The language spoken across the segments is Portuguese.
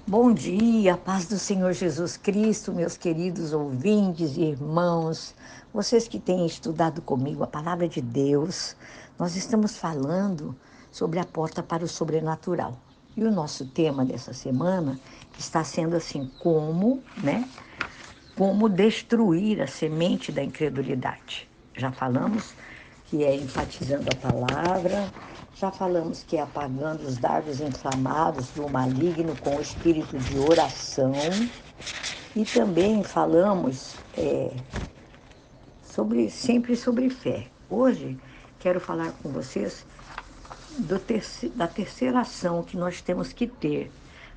Bom dia, paz do Senhor Jesus Cristo, meus queridos ouvintes e irmãos, vocês que têm estudado comigo a palavra de Deus. Nós estamos falando sobre a porta para o sobrenatural. E o nosso tema dessa semana está sendo assim, como destruir a semente da incredulidade. Já falamos que é enfatizando a palavra, já falamos que é apagando os dardos inflamados do maligno com o espírito de oração, e também falamos sempre sobre fé. Hoje quero falar com vocês da terceira ação que nós temos que ter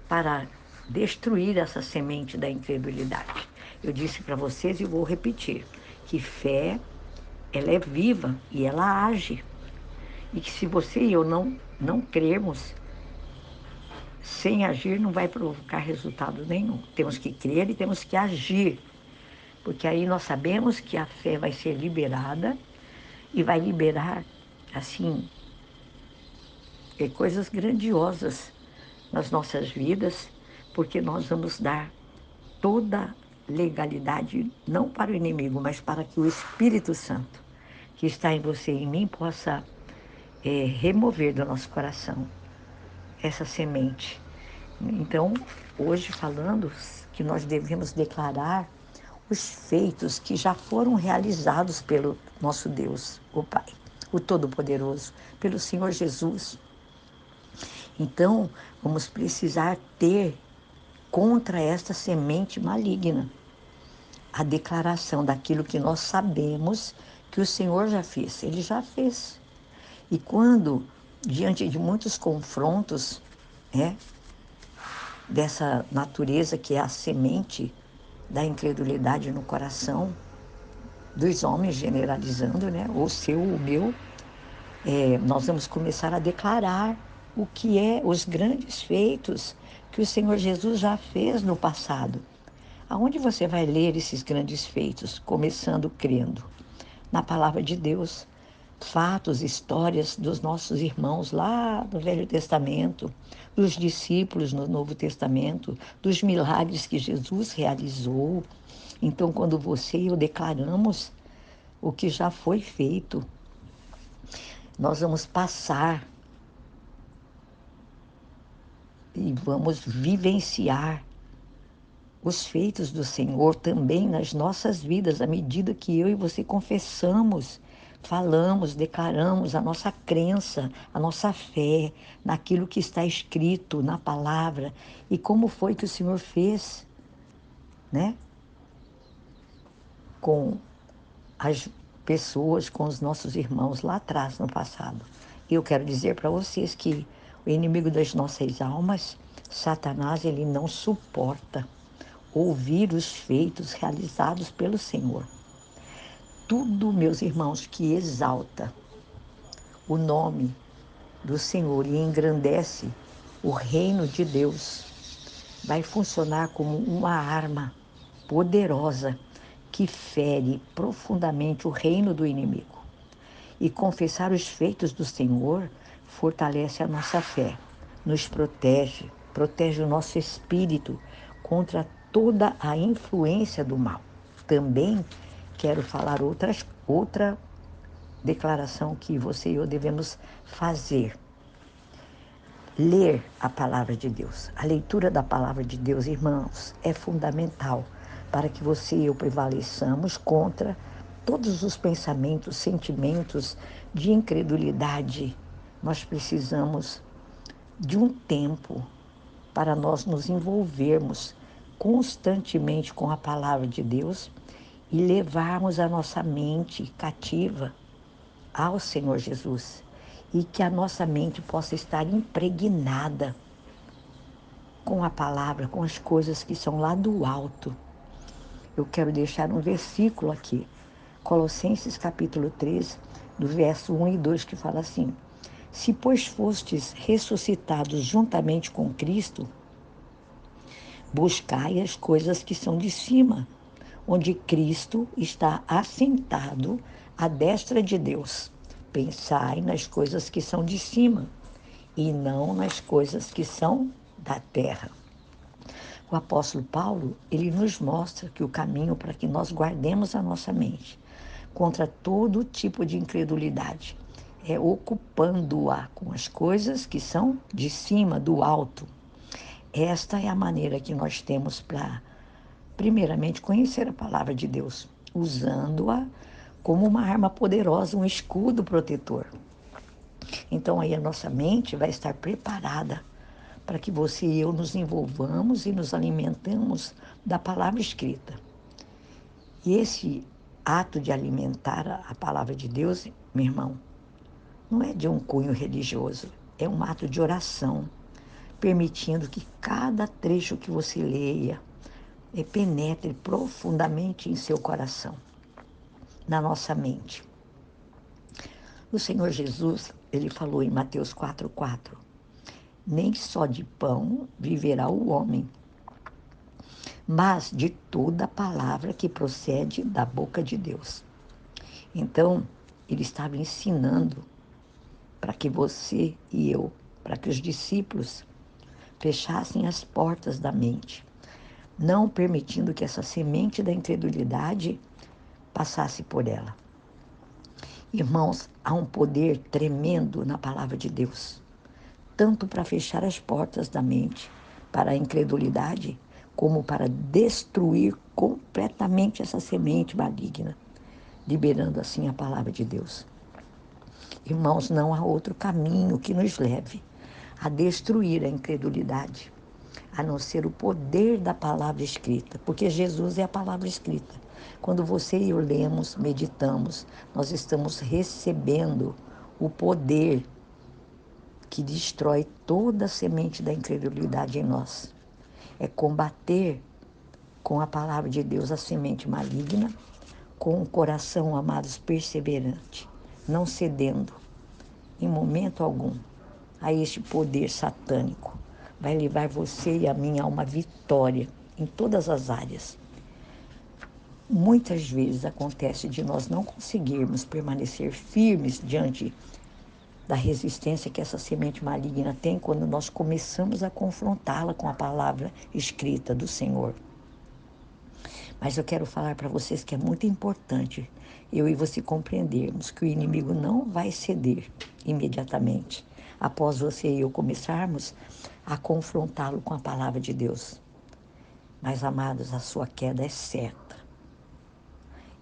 para destruir essa semente da incredulidade. Eu disse para vocês e vou repetir, que fé, ela é viva e ela age. E que se você e eu não crermos, sem agir não vai provocar resultado nenhum. Temos que crer e temos que agir, porque aí nós sabemos que a fé vai ser liberada e vai liberar, assim, coisas grandiosas nas nossas vidas, porque nós vamos dar toda legalidade, não para o inimigo, mas para que o Espírito Santo, que está em você e em mim, possa remover do nosso coração essa semente. Então, hoje falando que nós devemos declarar os feitos que já foram realizados pelo nosso Deus, o Pai, o Todo-Poderoso, pelo Senhor Jesus. Então, vamos precisar ter contra esta semente maligna a declaração daquilo que nós sabemos que o Senhor já fez. Ele já fez. E quando, diante de muitos confrontos, né, dessa natureza que é a semente da incredulidade no coração dos homens, generalizando, né, o seu, o meu, nós vamos começar a declarar o que é os grandes feitos que o Senhor Jesus já fez no passado. Aonde você vai ler esses grandes feitos? Começando crendo na palavra de Deus, fatos, histórias dos nossos irmãos lá no Velho Testamento, dos discípulos no Novo Testamento, dos milagres que Jesus realizou. Então, quando você e eu declaramos o que já foi feito, nós vamos passar e vamos vivenciar os feitos do Senhor também nas nossas vidas, à medida que eu e você confessamos, falamos, declaramos a nossa crença, a nossa fé naquilo que está escrito na palavra e como foi que o Senhor fez, né? Com as pessoas, com os nossos irmãos lá atrás, no passado. Eu quero dizer para vocês que o inimigo das nossas almas, Satanás, ele não suporta ouvir os feitos realizados pelo Senhor. Tudo, meus irmãos, que exalta o nome do Senhor e engrandece o reino de Deus, vai funcionar como uma arma poderosa que fere profundamente o reino do inimigo. E confessar os feitos do Senhor fortalece a nossa fé, nos protege, protege o nosso espírito contra toda a influência do mal. Também quero falar outra declaração que você e eu devemos fazer. Ler a palavra de Deus. A leitura da palavra de Deus, irmãos, é fundamental para que você e eu prevaleçamos contra todos os pensamentos, sentimentos de incredulidade. Nós precisamos de um tempo para nós nos envolvermos constantemente com a palavra de Deus e levarmos a nossa mente cativa ao Senhor Jesus e que a nossa mente possa estar impregnada com a palavra, com as coisas que são lá do alto. Eu quero deixar um versículo aqui, Colossenses capítulo 3, do verso 1 e 2, que fala assim: se, pois, fostes ressuscitados juntamente com Cristo, buscai as coisas que são de cima, onde Cristo está assentado à destra de Deus. Pensai nas coisas que são de cima e não nas coisas que são da terra. O apóstolo Paulo, ele nos mostra que o caminho para que nós guardemos a nossa mente contra todo tipo de incredulidade é ocupando-a com as coisas que são de cima, do alto. Esta é a maneira que nós temos para, primeiramente, conhecer a palavra de Deus, usando-a como uma arma poderosa, um escudo protetor. Então aí a nossa mente vai estar preparada para que você e eu nos envolvamos e nos alimentemos da palavra escrita. E esse ato de alimentar a palavra de Deus, meu irmão, não é de um cunho religioso, é um ato de oração, permitindo que cada trecho que você leia penetre profundamente em seu coração, na nossa mente. O Senhor Jesus, ele falou em Mateus 4:4, nem só de pão viverá o homem, mas de toda a palavra que procede da boca de Deus. Então, ele estava ensinando para que você e eu, para que os discípulos fechassem as portas da mente, não permitindo que essa semente da incredulidade passasse por ela. Irmãos, há um poder tremendo na palavra de Deus, tanto para fechar as portas da mente para a incredulidade, como para destruir completamente essa semente maligna, liberando assim a palavra de Deus. Irmãos, não há outro caminho que nos leve a destruir a incredulidade, a não ser o poder da palavra escrita, porque Jesus é a palavra escrita. Quando você e eu lemos, meditamos, nós estamos recebendo o poder que destrói toda a semente da incredulidade em nós. É combater com a palavra de Deus a semente maligna, com o coração, amados, perseverante, não cedendo em momento algum a este poder satânico. Vai levar você e a mim a uma vitória em todas as áreas. Muitas vezes acontece de nós não conseguirmos permanecer firmes diante da resistência que essa semente maligna tem quando nós começamos a confrontá-la com a palavra escrita do Senhor. Mas eu quero falar para vocês que é muito importante eu e você compreendermos que o inimigo não vai ceder imediatamente após você e eu começarmos a confrontá-lo com a palavra de Deus. Mas, amados, a sua queda é certa.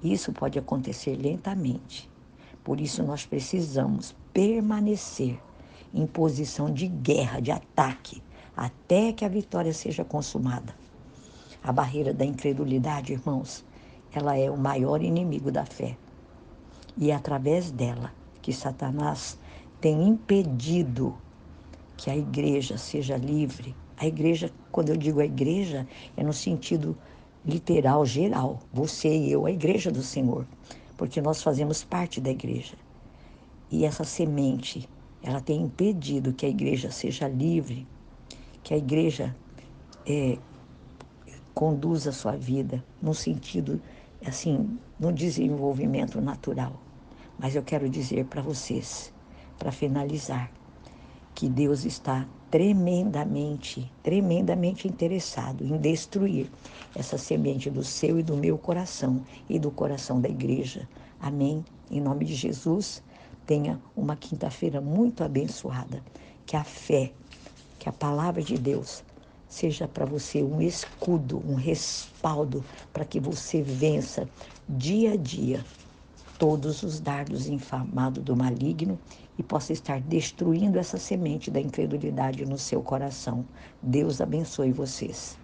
Isso pode acontecer lentamente. Por isso nós precisamos permanecer em posição de guerra, de ataque, até que a vitória seja consumada. A barreira da incredulidade, irmãos, ela é o maior inimigo da fé. E é através dela que Satanás tem impedido que a igreja seja livre. A igreja, quando eu digo a igreja, é no sentido literal, geral. Você e eu, a igreja do Senhor, porque nós fazemos parte da igreja. E essa semente, ela tem impedido que a igreja seja livre, que a igreja conduza a sua vida no sentido, assim, no desenvolvimento natural. Mas eu quero dizer para vocês, para finalizar, que Deus está tremendamente, tremendamente interessado em destruir essa semente do seu e do meu coração e do coração da igreja. Amém? Em nome de Jesus, tenha uma quinta-feira muito abençoada. Que a fé, que a palavra de Deus seja para você um escudo, um respaldo para que você vença dia a dia todos os dardos inflamados do maligno e possa estar destruindo essa semente da incredulidade no seu coração. Deus abençoe vocês.